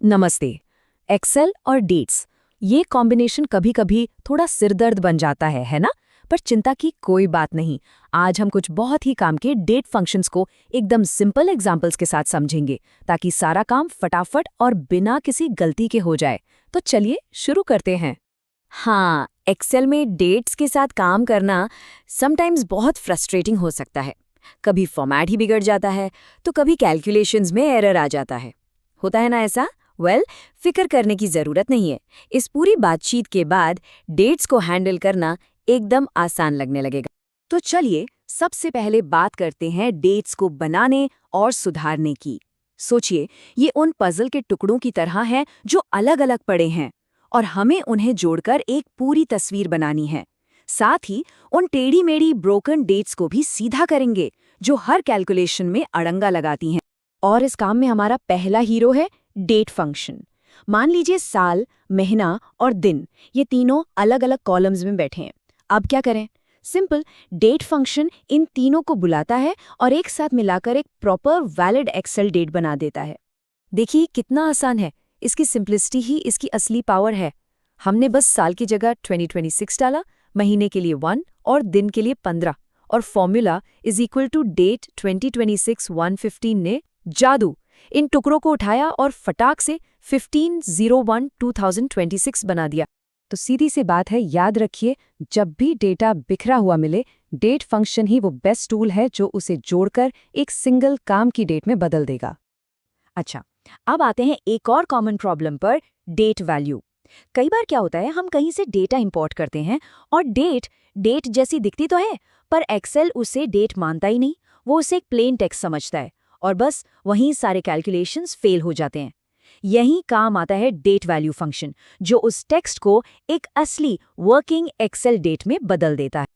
नमस्ते। एक्सेल और डेट्स, ये कॉम्बिनेशन कभी-कभी थोड़ा सिरदर्द बन जाता है ना? पर चिंता की कोई बात नहीं। आज हम कुछ बहुत ही काम के डेट फंक्शंस को एकदम सिंपल एग्जांपल्स के साथ समझेंगे, ताकि सारा काम फटाफट और बिना किसी गलती के हो जाए। तो चलिए शुरू करते हैं। हाँ, एक्सेल में डेट्स के साथ काम करना समटाइम्स बहुत फ्रस्ट्रेटिंग हो सकता है। कभी फॉर्मेट ही बिगड़ जाता है, तो कभी कैलकुलेशंस में एरर आ जाता है। होता है ना ऐसा? फिक्र करने की जरूरत नहीं है। इस पूरी बातचीत के बाद डेट्स को हैंडल करना एकदम आसान लगने लगेगा। तो चलिए सबसे पहले बात करते हैं डेट्स को बनाने और सुधारने की। सोचिए, ये उन पजल के टुकड़ों की तरह हैं जो अलग-अलग पड़े हैं और हमें उन्हें जोड़कर एक पूरी तस्वीर बनानी है। साथ ही उन टेढ़ी-मेढ़ी ब्रोकन डेट्स को भी सीधा करेंगे जो हर कैलकुलेशन में अड़ंगा लगाती हैं। और इस काम में हमारा पहला हीरो है डेट फंक्शन। मान लीजिए साल, महीना और दिन, ये तीनों अलग अलग कॉलम्स में बैठे हैं। अब क्या करें? सिंपल, डेट फंक्शन इन तीनों को बुलाता है और एक साथ मिलाकर एक प्रॉपर वैलिड एक्सेल डेट बना देता है। देखिए कितना आसान है। इसकी सिंप्लिसिटी ही इसकी असली पावर है। हमने बस साल की जगह 2026 डाला, महीने के लिए 1 और दिन के लिए 15, और formula is equal to date 2026 115 ने जादू इन टुकड़ों को उठाया और फटाक से 15/01/2026 बना दिया। तो सीधी सी बात है, याद रखिए, जब भी डेटा बिखरा हुआ मिले, डेट फंक्शन ही वो बेस्ट टूल है जो उसे जोड़कर एक सिंगल काम की डेट में बदल देगा। अच्छा, अब आते हैं एक और कॉमन प्रॉब्लम पर, डेट वैल्यू। कई बार क्या होता है, हम कहीं से डेटा इंपोर्ट करते हैं और डेट जैसी दिखती तो है, पर एक्सेल उसे डेट मानता ही नहीं। वो उसे एक प्लेन टेक्स्ट समझता है और बस वहीं सारे कैलकुलेशंस फेल हो जाते हैं। यही काम आता है डेट वैल्यू फंक्शन, जो उस टेक्स्ट को एक असली वर्किंग एक्सेल डेट में बदल देता है।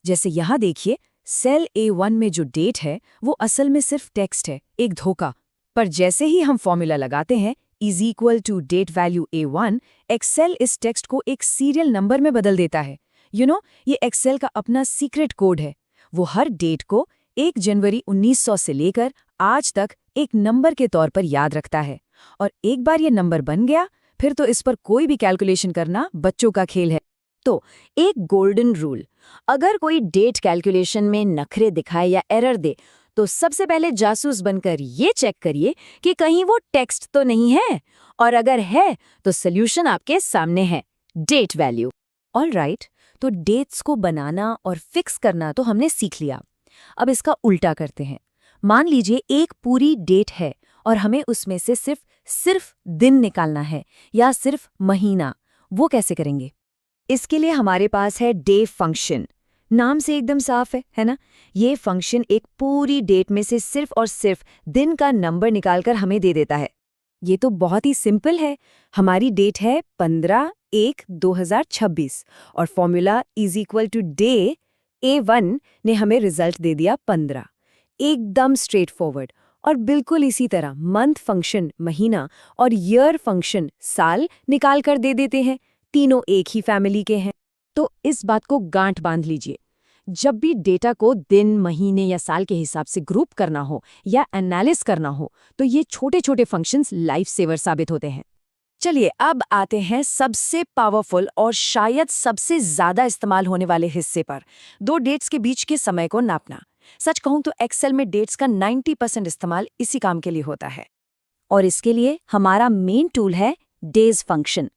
जैसे यहाँ देखिए, सेल A1 में जो डेट है वो असल में सिर्फ टेक्स्ट है, एक धोखा। पर जैसे ही हम फॉर्मूला लगाते हैं is equal to date value A1, Excel इस टेक्स्ट को एक सीरियल नंबर में बदल देता है। ये एक्सेल का अपना सीक्रेट कोड है। वो हर डेट को 1 जनवरी 1900 से लेकर आज तक एक नंबर के तौर पर याद रखता है। और एक बार ये नंबर बन गया, फिर तो इस पर कोई भी कैलकुलेशन करना बच्चों का खेल है। तो एक गोल्डन रूल, अगर कोई डेट कैलकुलेशन में नखरे दिखाए या एरर दे, तो सबसे पहले जासूस बनकर ये चेक करिए कि कहीं वो टेक्स्ट तो नहीं है, और अगर है तो सॉल्यूशन आपके सामने है, डेट वैल्यू। ऑलराइट, तो डेट्स को बनाना और फिक्स करना तो हमने सीख लिया। अब इसका उल्टा करते हैं। मान लीजिए एक पूरी डेट है और हमें उसमें से सिर्फ दिन निकालना है या सिर्फ महीना। वो कैसे करेंगे? इसके लिए हमारे पास है डे फंक्शन। नाम से एकदम साफ है ना? ये फंक्शन एक पूरी डेट में से सिर्फ और सिर्फ दिन का नंबर निकालकर हमें दे देता है। ये तो बहुत ही सिंपल है। हमारी डेट है 15/1/2026 और formula is equal to day A1 ने हमें रिजल्ट दे दिया 15। एकदम स्ट्रेट फॉरवर्ड। और बिल्कुल इसी तरह मंथ फंक्शन महीना और ईयर फंक्शन साल निकाल कर दे देते हैं। तीनों एक ही फैमिली के हैं। तो इस बात को गांठ बांध लीजिए, जब भी डेटा को दिन, महीने या साल के हिसाब से ग्रुप करना हो या एनालिस करना हो, तो ये छोटे छोटे फंक्शंस लाइफ सेवर साबित होते हैं। चलिए अब आते हैं सबसे पावरफुल और शायद सबसे ज्यादा इस्तेमाल होने वाले हिस्से पर, दो डेट्स के बीच के समय को नापना। सच कहूं तो एक्सेल में डेट्स का 90% इस्तेमाल इसी काम के लिए होता है। और इसके लिए हमारा मेन टूल है डेज फंक्शन।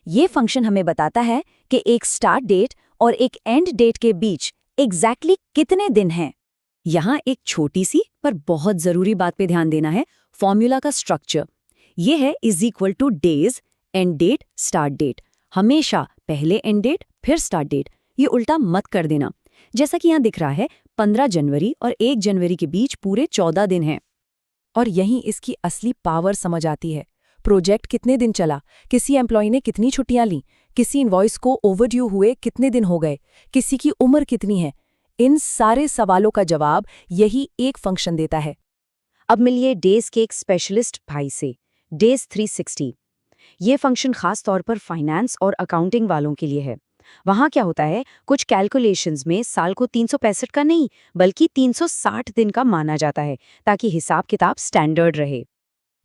ये फंक्शन हमें बताता है कि एक स्टार्ट डेट और एक एंड डेट के बीच एग्जैक्टली कितने दिन हैं। यहाँ एक छोटी सी पर बहुत जरूरी बात पे ध्यान देना है, फॉर्मूला का स्ट्रक्चर। ये है is equal to days, end date, start date. हमेशा पहले एंड डेट फिर स्टार्ट डेट। ये उल्टा मत कर देना। जैसा कि यहाँ दिख रहा है, 15 जनवरी और 1 जनवरी के बीच पूरे 14 दिन हैं। और यहीं इसकी असली पावर समझ आती है। प्रोजेक्ट कितने दिन चला, किसी एम्प्लॉय ने कितनी छुट्टियां ली, किसी इनवॉइस को ओवरड्यू हुए कितने दिन हो गए, किसी की उम्र कितनी है। इन सारे सवालों का जवाब यही एक फंक्शन देता है। अब मिलिए डेज के एक स्पेशलिस्ट भाई से, डेज 360। ये फंक्शन खास तौर पर फाइनेंस और अकाउंटिंग वालों के लिए है। वहाँ क्या होता है, कुछ कैलकुलेशंस में साल को 365 का नहीं बल्कि 360 दिन का माना जाता है, ताकि हिसाब किताब स्टैंडर्ड रहे।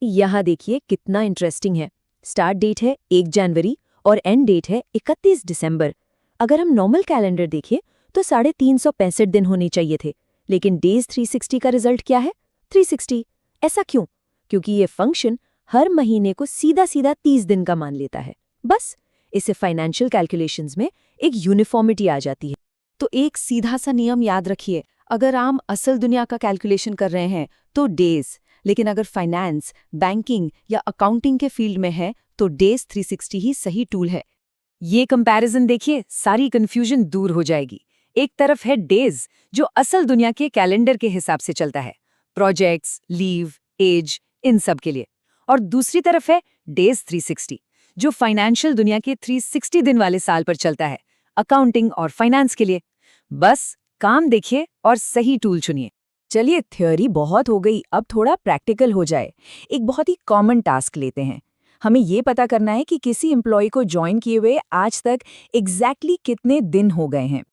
यहाँ देखिए कितना इंटरेस्टिंग है। स्टार्ट डेट है 1 जनवरी और एंड डेट है 31 दिसंबर। अगर हम नॉर्मल कैलेंडर देखें तो 365 दिन होने चाहिए थे, लेकिन डेज 360 का रिजल्ट क्या है? 360। ऐसा क्यों? क्योंकि ये फंक्शन हर महीने को सीधा सीधा 30 दिन का मान लेता है। बस इससे फाइनेंशियल कैलकुलेशंस में एक यूनिफॉर्मिटी आ जाती है। तो एक सीधा सा नियम याद रखिए, अगर आप असल दुनिया का कैलकुलेशन कर रहे हैं तो डेज, लेकिन अगर फाइनेंस, बैंकिंग या अकाउंटिंग के फील्ड में है तो डेज 360 ही सही टूल है। ये कंपैरिजन देखिए, सारी कंफ्यूजन दूर हो जाएगी। एक तरफ है डेज जो असल दुनिया के कैलेंडर के हिसाब से चलता है, प्रोजेक्ट्स, लीव, एज, इन सब के लिए, और दूसरी तरफ है डेज 360 जो फाइनेंशियल दुनिया के 360 दिन वाले साल पर चलता है, अकाउंटिंग और फाइनेंस के लिए। बस काम देखिए और सही टूल चुनिए। चलिए, थ्योरी बहुत हो गई, अब थोड़ा प्रैक्टिकल हो जाए। एक बहुत ही कॉमन टास्क लेते हैं। हमें ये पता करना है कि किसी एम्प्लॉय को ज्वाइन किए हुए आज तक एग्जैक्टली कितने दिन हो गए हैं।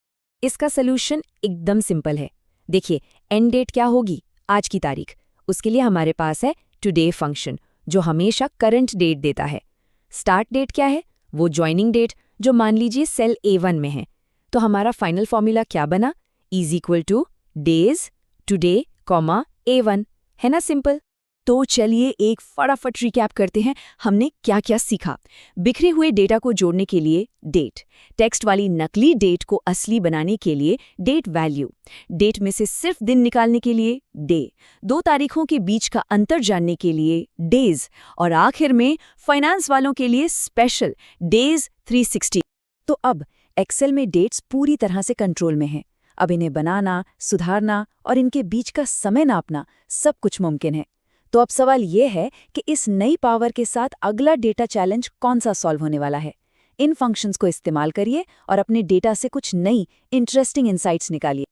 इसका सलूशन एकदम सिंपल है। देखिए, एंड डेट क्या होगी? आज की तारीख। उसके लिए हमारे पास है टुडे फंक्शन जो हमेशा करंट डेट देता है। स्टार्ट डेट क्या है? वो ज्वाइनिंग डेट जो मान लीजिए सेल A1 में है। तो हमारा फाइनल फॉर्मूला क्या बना? Is equal to days today comma A1। है ना सिंपल? तो चलिए एक फटाफट रिकैप करते हैं हमने क्या क्या सीखा। बिखरे हुए डेटा को जोड़ने के लिए डेट, टेक्स्ट वाली नकली डेट को असली बनाने के लिए डेट वैल्यू, डेट में से सिर्फ दिन निकालने के लिए डे, 2 तारीखों के बीच का अंतर जानने के लिए डेज, और आखिर में फाइनेंस वालों के लिए स्पेशल डेज 360। तो अब एक्सेल में डेट्स पूरी तरह से कंट्रोल में हैं। अब इन्हें बनाना, सुधारना और इनके बीच का समय नापना सब कुछ मुमकिन है। तो अब सवाल ये है कि इस नई पावर के साथ अगला डेटा चैलेंज कौन सा सॉल्व होने वाला है। इन फंक्शंस को इस्तेमाल करिए और अपने डेटा से कुछ नई इंटरेस्टिंग इंसाइट्स निकालिए।